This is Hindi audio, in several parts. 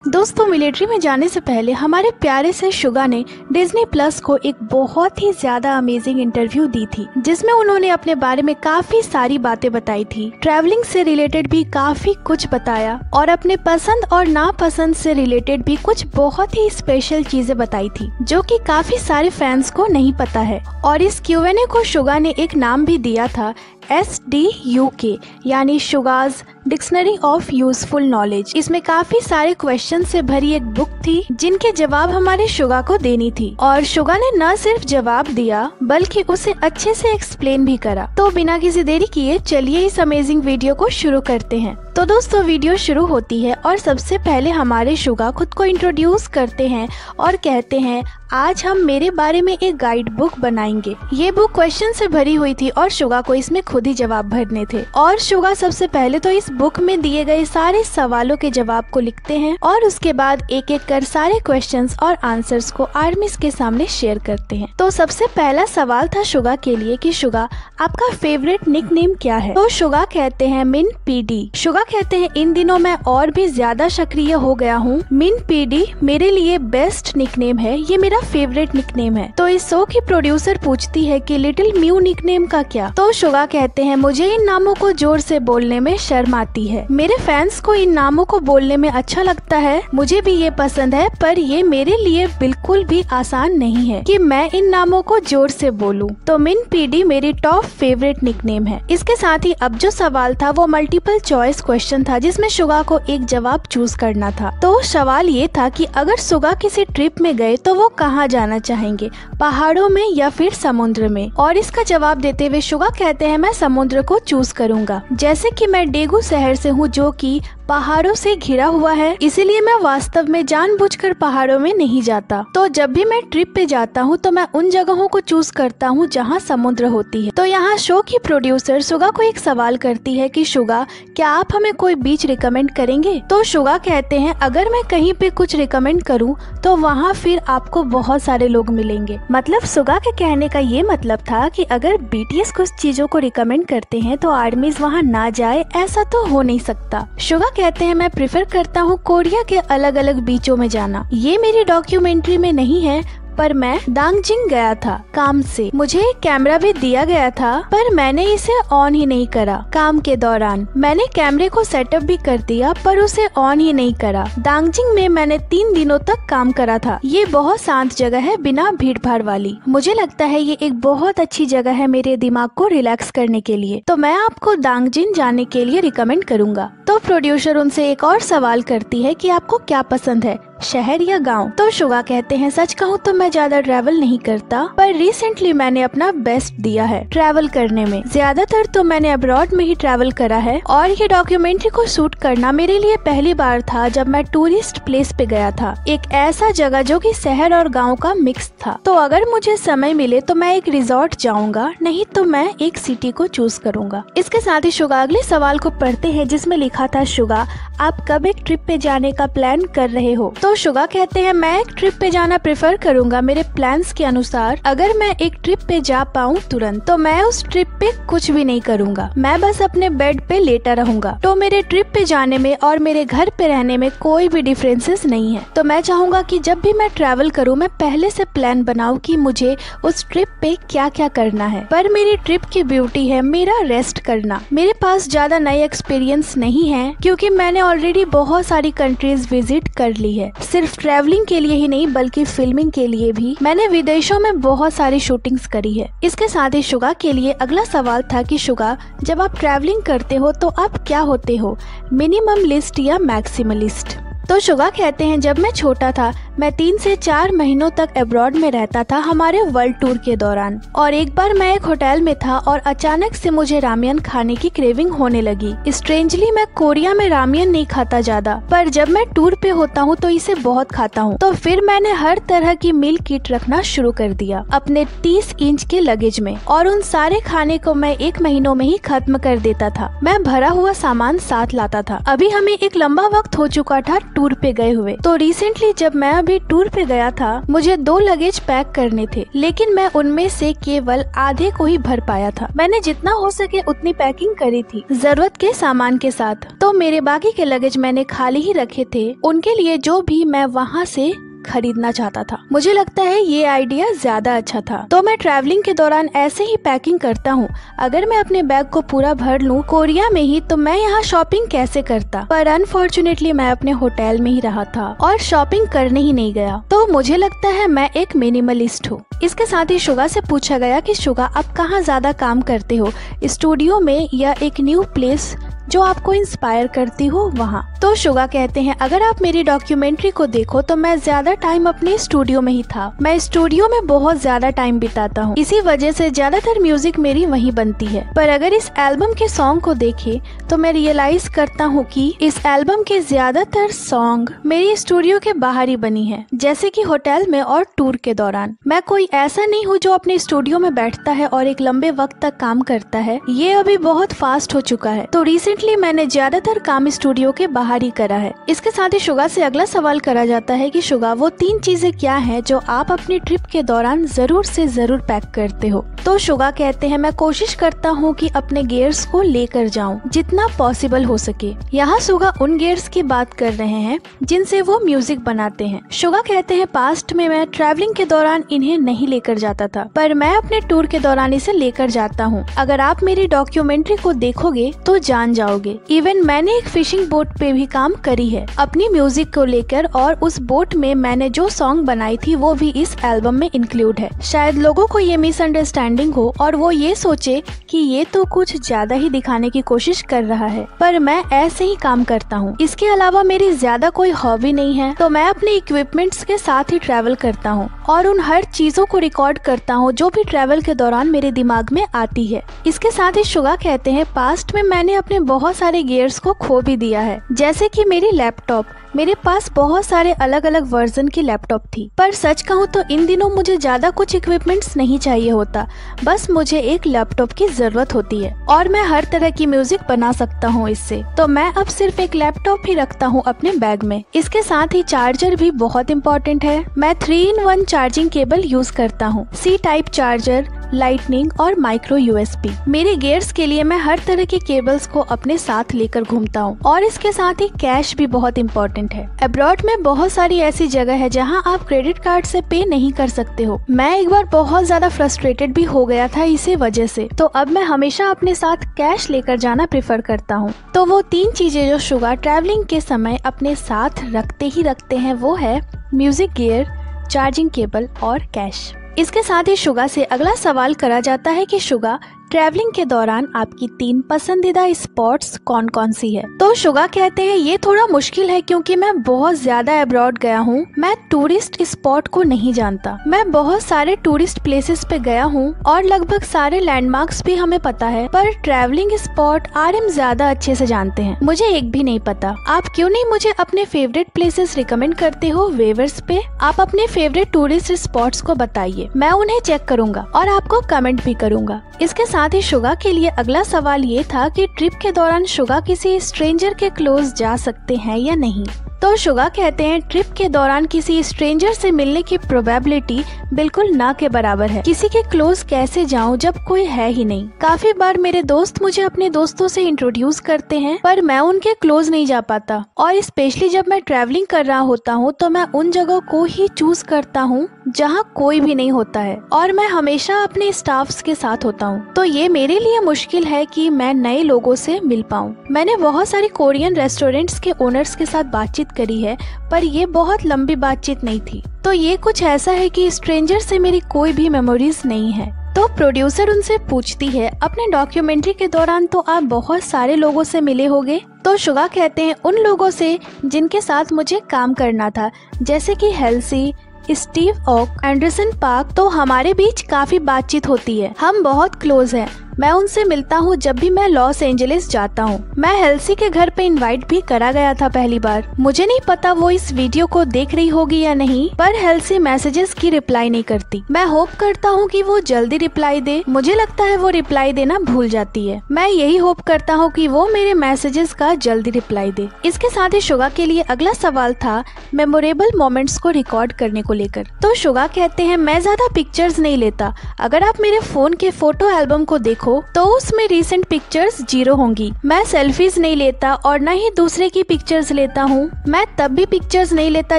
दोस्तों, मिलिट्री में जाने से पहले हमारे प्यारे से शुगा ने डिज्नी प्लस को एक बहुत ही ज्यादा अमेजिंग इंटरव्यू दी थी, जिसमें उन्होंने अपने बारे में काफी सारी बातें बताई थी। ट्रैवलिंग से रिलेटेड भी काफी कुछ बताया और अपने पसंद और नापसंद से रिलेटेड भी कुछ बहुत ही स्पेशल चीजें बताई थी, जो कि काफी सारे फैंस को नहीं पता है। और इस Q&A को शुगा ने एक नाम भी दिया था, SDUK, यानी शुगाज डिक्शनरी ऑफ यूजफुल नॉलेज। इसमें काफी सारे क्वेश्चन से भरी एक बुक थी, जिनके जवाब हमारे शुगा को देनी थी। और शुगा ने न सिर्फ जवाब दिया बल्कि उसे अच्छे से एक्सप्लेन भी करा। तो बिना किसी देरी किए चलिए इस अमेजिंग वीडियो को शुरू करते हैं। तो दोस्तों, वीडियो शुरू होती है और सबसे पहले हमारे शुगा खुद को इंट्रोड्यूस करते हैं और कहते हैं, आज हम मेरे बारे में एक गाइड बुक बनाएंगे। ये बुक क्वेश्चन से भरी हुई थी और शुगा को इसमें खुद ही जवाब भरने थे। और शुगा सबसे पहले तो इस बुक में दिए गए सारे सवालों के जवाब को लिखते हैं और उसके बाद एक एक कर सारे क्वेश्चंस और आंसर्स को आर्मीज के सामने शेयर करते हैं। तो सबसे पहला सवाल था शुगा के लिए कि शुगा, आपका फेवरेट निकनेम क्या है? तो शुगा कहते हैं मिन PD। शुगा कहते हैं, इन दिनों मैं और भी ज्यादा सक्रिय हो गया हूँ। मिन PD मेरे लिए बेस्ट निकनेम है, ये मेरा फेवरेट निकनेम है। तो इस शो की प्रोड्यूसर पूछती है कि लिटिल म्यू निकनेम का क्या? तो शुगा कहते हैं, मुझे इन नामों को जोर से बोलने में शर्म आती है। मेरे फैंस को इन नामों को बोलने में अच्छा लगता है, मुझे भी ये पसंद है, पर ये मेरे लिए बिल्कुल भी आसान नहीं है कि मैं इन नामों को जोर से बोलूं। तो मिन PD मेरी टॉप फेवरेट निकनेम है। इसके साथ ही अब जो सवाल था वो मल्टीपल चॉइस क्वेश्चन था, जिसमें शुगा को एक जवाब चूज करना था। तो सवाल ये था कि अगर शुगा किसी ट्रिप में गए तो वो कहाँ जाना चाहेंगे, पहाड़ों में या फिर समुद्र में? और इसका जवाब देते हुए शुगा कहते हैं, मैं समुद्र को चूज करूंगा। जैसे कि मैं डेगू शहर से हूँ जो कि पहाड़ों से घिरा हुआ है, इसीलिए मैं वास्तव में जानबूझकर पहाड़ों में नहीं जाता। तो जब भी मैं ट्रिप पे जाता हूँ तो मैं उन जगहों को चूज करता हूँ जहाँ समुद्र होती है। तो यहाँ शो की प्रोड्यूसर शुगा को एक सवाल करती है कि शुगा, क्या आप हमें कोई बीच रिकमेंड करेंगे? तो शुगा कहते हैं, अगर मैं कहीं पे कुछ रिकमेंड करूँ तो वहाँ फिर आपको बहुत सारे लोग मिलेंगे। मतलब शुगा के कहने का ये मतलब था कि अगर BTS कुछ चीजों को रिकमेंड करते हैं तो आर्मीज वहाँ ना जाए, ऐसा तो हो नहीं सकता। शुगा कहते हैं, मैं प्रेफर करता हूँ कोरिया के अलग अलग बीचों में जाना। ये मेरी डॉक्यूमेंट्री में नहीं है, पर मैं दांगजिंग गया था काम से। मुझे एक कैमरा भी दिया गया था, पर मैंने इसे ऑन ही नहीं करा। काम के दौरान मैंने कैमरे को सेटअप भी कर दिया, पर उसे ऑन ही नहीं करा। दांगजिंग में मैंने 3 दिनों तक काम करा था। ये बहुत शांत जगह है, बिना भीड़ भाड़ वाली। मुझे लगता है ये एक बहुत अच्छी जगह है मेरे दिमाग को रिलैक्स करने के लिए। तो मैं आपको दांगजिंग जाने के लिए रिकमेंड करूंगा। तो प्रोड्यूसर उनसे एक और सवाल करती है कि आपको क्या पसंद है, शहर या गांव? तो शुगा कहते हैं, सच कहूँ तो मैं ज्यादा ट्रैवल नहीं करता, पर रिसेंटली मैंने अपना बेस्ट दिया है ट्रैवल करने में। ज्यादातर तो मैंने अब्रॉड में ही ट्रैवल करा है और ये डॉक्यूमेंट्री को शूट करना मेरे लिए पहली बार था जब मैं टूरिस्ट प्लेस पे गया था, एक ऐसा जगह जो कि शहर और गाँव का मिक्स था। तो अगर मुझे समय मिले तो मैं एक रिजॉर्ट जाऊंगा, नहीं तो मैं एक सिटी को चूज करूंगा। इसके साथ ही शुगा अगले सवाल को पढ़ते हैं, जिसमें लिखा था, शुगा, आप कब एक ट्रिप पे जाने का प्लान कर रहे हो? तो शुगा कहते हैं, मैं एक ट्रिप पे जाना प्रेफर करूंगा मेरे प्लान्स के अनुसार। अगर मैं एक ट्रिप पे जा पाऊँ तुरंत तो मैं उस ट्रिप पे कुछ भी नहीं करूंगा, मैं बस अपने बेड पे लेटा रहूंगा। तो मेरे ट्रिप पे जाने में और मेरे घर पे रहने में कोई भी डिफरेंसेस नहीं है। तो मैं चाहूंगा कि जब भी मैं ट्रैवल करूँ मैं पहले से प्लान बनाऊँ कि मुझे उस ट्रिप पे क्या क्या करना है। पर मेरी ट्रिप की ब्यूटी है मेरा रेस्ट करना। मेरे पास ज्यादा नए एक्सपीरियंस नहीं है, क्योंकि मैंने ऑलरेडी बहुत सारी कंट्रीज विजिट कर ली है। सिर्फ ट्रैवलिंग के लिए ही नहीं बल्कि फिल्मिंग के लिए भी मैंने विदेशों में बहुत सारी शूटिंग्स करी है। इसके साथ ही शुगा के लिए अगला सवाल था कि शुगा, जब आप ट्रैवलिंग करते हो तो आप क्या होते हो, मिनिमम लिस्ट या मैक्सिमलिस्ट? तो शुगा कहते हैं, जब मैं छोटा था मैं 3 से 4 महीनों तक अब्रॉड में रहता था हमारे वर्ल्ड टूर के दौरान। और एक बार मैं एक होटल में था और अचानक से मुझे रामियन खाने की क्रेविंग होने लगी। स्ट्रेंजली मैं कोरिया में रामियन नहीं खाता ज्यादा, पर जब मैं टूर पे होता हूँ तो इसे बहुत खाता हूँ। तो फिर मैंने हर तरह की मील किट रखना शुरू कर दिया अपने 30 इंच के लगेज में, और उन सारे खाने को मैं 1 महीनों में ही खत्म कर देता था। मैं भरा हुआ सामान साथ लाता था। अभी हमें एक लंबा वक्त हो चुका था टूर पे गए हुए। तो रिसेंटली जब मैं अभी टूर पे गया था मुझे 2 लगेज पैक करने थे, लेकिन मैं उनमें से केवल आधे को ही भर पाया था। मैंने जितना हो सके उतनी पैकिंग करी थी जरूरत के सामान के साथ, तो मेरे बाकी के लगेज मैंने खाली ही रखे थे उनके लिए जो भी मैं वहाँ से खरीदना चाहता था। मुझे लगता है ये आइडिया ज्यादा अच्छा था, तो मैं ट्रैवलिंग के दौरान ऐसे ही पैकिंग करता हूँ। अगर मैं अपने बैग को पूरा भर लूँ कोरिया में ही तो मैं यहाँ शॉपिंग कैसे करता, पर अनफॉर्चुनेटली मैं अपने होटल में ही रहा था और शॉपिंग करने ही नहीं गया। तो मुझे लगता है मैं एक मिनिमलिस्ट हूँ। इसके साथ ही शुगा से पूछा गया कि शुगा आप कहाँ ज्यादा काम करते हो, स्टूडियो में या एक न्यू प्लेस जो आपको इंस्पायर करती हो वहाँ। तो शुगा कहते हैं अगर आप मेरी डॉक्यूमेंट्री को देखो तो मैं ज्यादा टाइम अपने स्टूडियो में ही था। मैं स्टूडियो में बहुत ज्यादा टाइम बिताता हूँ, इसी वजह से ज्यादातर म्यूजिक मेरी वहीं बनती है। पर अगर इस एल्बम के सॉन्ग को देखे तो मैं रियलाइज करता हूँ कि इस एल्बम के ज्यादातर सॉन्ग मेरी स्टूडियो के बाहर ही बनी है, जैसे कि होटल में और टूर के दौरान। मैं कोई ऐसा नहीं हूँ जो अपने स्टूडियो में बैठता है और एक लंबे वक्त तक काम करता है, ये अभी बहुत फास्ट हो चुका है। तो रिसेंटली मैंने ज्यादातर काम स्टूडियो के बाहर ही करा है। इसके साथ ही शुगा से अगला सवाल करा जाता है कि शुगा वो 3 चीजें क्या हैं जो आप अपनी ट्रिप के दौरान जरूर से जरूर पैक करते हो। तो शुगा कहते हैं मैं कोशिश करता हूँ कि अपने गियर्स को लेकर जाऊँ जितना पॉसिबल हो सके। यहाँ शुगा उन गियर्स की बात कर रहे हैं जिनसे वो म्यूजिक बनाते हैं। शुगा कहते हैं पास्ट में मैं ट्रैवलिंग के दौरान इन्हें नहीं लेकर जाता था, पर मैं अपने टूर के दौरान इसे लेकर जाता हूँ। अगर आप मेरी डॉक्यूमेंट्री को देखोगे तो जान जाओगे। इवन मैंने एक फिशिंग बोट पे भी काम करी है अपनी म्यूजिक को लेकर, और उस बोट में मैंने जो सॉन्ग बनाई थी वो भी इस एल्बम में इंक्लूड है। शायद लोगों को ये मिसअंडरस्टैंडिंग हो और वो ये सोचे कि ये तो कुछ ज्यादा ही दिखाने की कोशिश कर रहा है, पर मैं ऐसे ही काम करता हूँ। इसके अलावा मेरी ज्यादा कोई हॉबी नहीं है, तो मैं अपने इक्विपमेंट्स के साथ ही ट्रैवल करता हूँ और उन हर चीजों को रिकॉर्ड करता हूँ जो भी ट्रैवल के दौरान मेरे दिमाग में आती है। इसके साथ ही शुगा कहते हैं पास्ट में मैंने अपने बहुत सारे गियर्स को खो भी दिया है, जैसे कि मेरी लैपटॉप। मेरे पास बहुत सारे अलग अलग वर्जन की लैपटॉप थी, पर सच कहूँ तो इन दिनों मुझे ज्यादा कुछ इक्विपमेंट्स नहीं चाहिए होता, बस मुझे एक लैपटॉप की जरूरत होती है और मैं हर तरह की म्यूजिक बना सकता हूँ इससे। तो मैं अब सिर्फ एक लैपटॉप ही रखता हूँ अपने बैग में। इसके साथ ही चार्जर भी बहुत इम्पोर्टेंट है। मैं 3-in-1 चार्जिंग केबल यूज करता हूँ, C टाइप चार्जर, लाइटनिंग और माइक्रो USB। मेरे गियर्स के लिए मैं हर तरह के केबल्स को अपने साथ लेकर घूमता हूँ। और इसके साथ ही कैश भी बहुत इम्पोर्टेंट है। अब्रॉड में बहुत सारी ऐसी जगह है जहाँ आप क्रेडिट कार्ड से पे नहीं कर सकते हो। मैं एक बार बहुत ज्यादा फ्रस्ट्रेटेड भी हो गया था इसी वजह से, तो अब मैं हमेशा अपने साथ कैश लेकर जाना प्रेफर करता हूँ। तो वो 3 चीजें जो शुगा ट्रैवलिंग के समय अपने साथ रखते ही रखते हैं वो है म्यूजिक गियर, चार्जिंग केबल और कैश। इसके साथ ही शुगा से अगला सवाल करा जाता है कि शुगा ट्रैवलिंग के दौरान आपकी 3 पसंदीदा स्पॉट्स कौन कौन सी है। तो शुगा कहते हैं ये थोड़ा मुश्किल है क्योंकि मैं बहुत ज्यादा अब्रॉड गया हूँ। मैं टूरिस्ट स्पॉट को नहीं जानता। मैं बहुत सारे टूरिस्ट प्लेसेस पे गया हूँ और लगभग सारे लैंडमार्क्स भी हमें पता है, पर ट्रैवलिंग स्पॉट RM ज्यादा अच्छे से जानते हैं। मुझे एक भी नहीं पता। आप क्यों नहीं मुझे अपने फेवरेट प्लेसेस रिकमेंड करते हो वेवर्स पे? आप अपने फेवरेट टूरिस्ट स्पॉट्स को बताइए, मैं उन्हें चेक करूंगा और आपको कमेंट भी करूंगा। इसके साथ ही शुगा के लिए अगला सवाल ये था कि ट्रिप के दौरान शुगा किसी स्ट्रेंजर के क्लोज जा सकते हैं या नहीं। तो शुगा कहते हैं ट्रिप के दौरान किसी स्ट्रेंजर से मिलने की प्रोबेबिलिटी बिल्कुल ना के बराबर है। किसी के क्लोज कैसे जाऊं जब कोई है ही नहीं। काफी बार मेरे दोस्त मुझे अपने दोस्तों से इंट्रोड्यूस करते हैं, पर मैं उनके क्लोज नहीं जा पाता। और स्पेशली जब मैं ट्रैवलिंग कर रहा होता हूँ तो मैं उन जगह को ही चूज करता हूँ जहाँ कोई भी नहीं होता है, और मैं हमेशा अपने स्टाफ्स के साथ होता हूँ। तो ये मेरे लिए मुश्किल है कि मैं नए लोगों से मिल पाऊँ। मैंने बहुत सारी कोरियन रेस्टोरेंट्स के ओनर्स के साथ बातचीत करी है, पर ये बहुत लंबी बातचीत नहीं थी। तो ये कुछ ऐसा है कि स्ट्रेंजर से मेरी कोई भी मेमोरीज नहीं है। तो प्रोड्यूसर उनसे पूछती है अपने डॉक्यूमेंट्री के दौरान तो आप बहुत सारे लोगों से मिले होंगे। तो शुगा कहते हैं उन लोगों से जिनके साथ मुझे काम करना था, जैसे कि Halsey, Steve Oak, Anderson Park. तो हमारे बीच काफी बातचीत होती है, हम बहुत क्लोज हैं। मैं उनसे मिलता हूँ जब भी मैं लॉस एंजलिस जाता हूँ। मैं हेल्सी के घर पे इनवाइट भी करा गया था पहली बार। मुझे नहीं पता वो इस वीडियो को देख रही होगी या नहीं, पर हेल्सी मैसेजेस की रिप्लाई नहीं करती। मैं होप करता हूँ कि वो जल्दी रिप्लाई दे। मुझे लगता है वो रिप्लाई देना भूल जाती है। मैं यही होप करता हूँ कि वो मेरे मैसेजेस का जल्दी रिप्लाई दे। इसके साथ ही शुगा के लिए अगला सवाल था मेमोरेबल मोमेंट्स को रिकॉर्ड करने को लेकर। तो शुगा कहते हैं, मैं ज्यादा पिक्चर्स नहीं लेता। अगर आप मेरे फोन के फोटो एल्बम को देखो तो उसमें रीसेंट पिक्चर्स 0 होंगी। मैं सेल्फीज नहीं लेता और न ही दूसरे की पिक्चर्स लेता हूँ। मैं तब भी पिक्चर्स नहीं लेता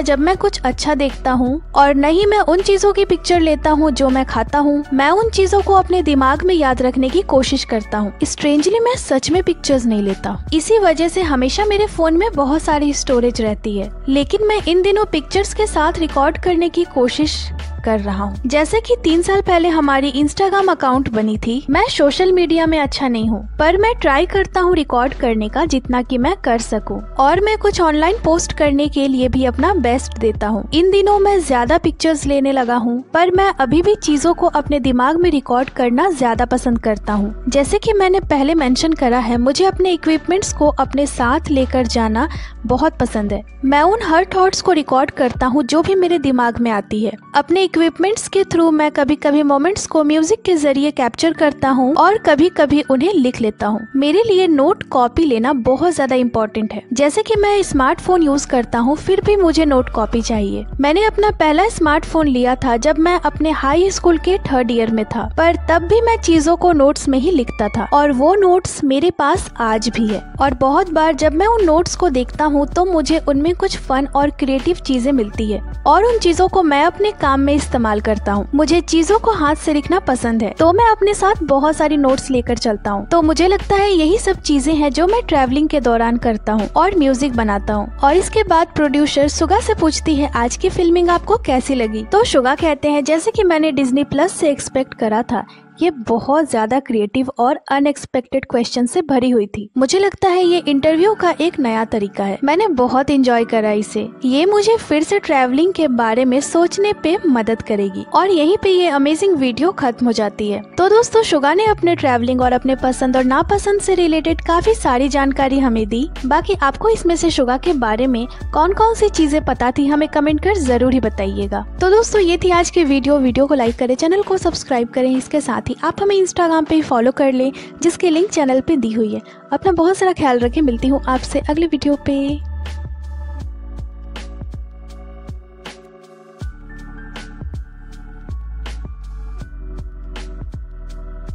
जब मैं कुछ अच्छा देखता हूँ, और न ही मैं उन चीजों की पिक्चर लेता हूँ जो मैं खाता हूँ। मैं उन चीजों को अपने दिमाग में याद रखने की कोशिश करता हूँ। स्ट्रेंजली मैं सच में पिक्चर्स नहीं लेता। इसी वजह से हमेशा मेरे फोन में बहुत सारी स्टोरेज रहती है। लेकिन मैं इन दिनों पिक्चर्स के साथ रिकॉर्ड करने की कोशिश कर रहा हूँ। जैसे कि 3 साल पहले हमारी इंस्टाग्राम अकाउंट बनी थी। मैं सोशल मीडिया में अच्छा नहीं हूँ, पर मैं ट्राई करता हूँ रिकॉर्ड करने का जितना कि मैं कर सकूँ, और मैं कुछ ऑनलाइन पोस्ट करने के लिए भी अपना बेस्ट देता हूँ। इन दिनों मैं ज्यादा पिक्चर्स लेने लगा हूँ, पर मैं अभी भी चीजों को अपने दिमाग में रिकॉर्ड करना ज्यादा पसंद करता हूँ। जैसे कि मैंने पहले मेंशन करा है, मुझे अपने इक्विपमेंट्स को अपने साथ लेकर जाना बहुत पसंद है। मैं उन हर थॉट्स को रिकॉर्ड करता हूँ जो भी मेरे दिमाग में आती है। अपने इक्विपमेंट्स के थ्रू मैं कभी कभी मोमेंट्स को म्यूजिक के जरिए कैप्चर करता हूँ और कभी कभी उन्हें लिख लेता हूँ। मेरे लिए नोट कॉपी लेना बहुत ज्यादा इम्पोर्टेंट है। जैसे कि मैं स्मार्टफोन यूज करता हूँ, फिर भी मुझे नोट कॉपी चाहिए। मैंने अपना पहला स्मार्टफोन लिया था जब मैं अपने हाई स्कूल के 3rd ईयर में था, पर तब भी मैं चीजों को नोट्स में ही लिखता था, और वो नोट्स मेरे पास आज भी है। और बहुत बार जब मैं उन नोट्स को देखता हूँ तो मुझे उनमें कुछ फन और क्रिएटिव चीजें मिलती है, और उन चीजों को मैं अपने काम में इस्तेमाल करता हूँ। मुझे चीजों को हाथ से लिखना पसंद है, तो मैं अपने साथ बहुत सारी नोट्स लेकर चलता हूँ। तो मुझे लगता है यही सब चीजें हैं जो मैं ट्रैवलिंग के दौरान करता हूँ और म्यूजिक बनाता हूँ। और इसके बाद प्रोड्यूसर शुगा से पूछती है, आज की फिल्मिंग आपको कैसी लगी? तो शुगा कहते हैं, जैसे कि मैंने डिज्नी प्लस से एक्सपेक्ट करा था, ये बहुत ज्यादा क्रिएटिव और अनएक्सपेक्टेड क्वेश्चन से भरी हुई थी। मुझे लगता है ये इंटरव्यू का एक नया तरीका है। मैंने बहुत एंजॉय करा इसे। ये मुझे फिर से ट्रैवलिंग के बारे में सोचने पे मदद करेगी। और यहीं पे ये अमेजिंग वीडियो खत्म हो जाती है। तो दोस्तों, शुगा ने अपने ट्रैवलिंग और अपने पसंद और नापसंद से रिलेटेड काफी सारी जानकारी हमें दी। बाकी आपको इसमें से शुगा के बारे में कौन कौन सी चीजें पता थी, हमें कमेंट कर जरूर ही बताइएगा। तो दोस्तों, ये थी आज की वीडियो को लाइक करें, चैनल को सब्सक्राइब करें। इसके साथ आप हमें इंस्टाग्राम पे फॉलो कर लें, जिसकी लिंक चैनल पे दी हुई है। अपना बहुत सारा ख्याल रखें। मिलती हूँ आपसे अगले वीडियो पे।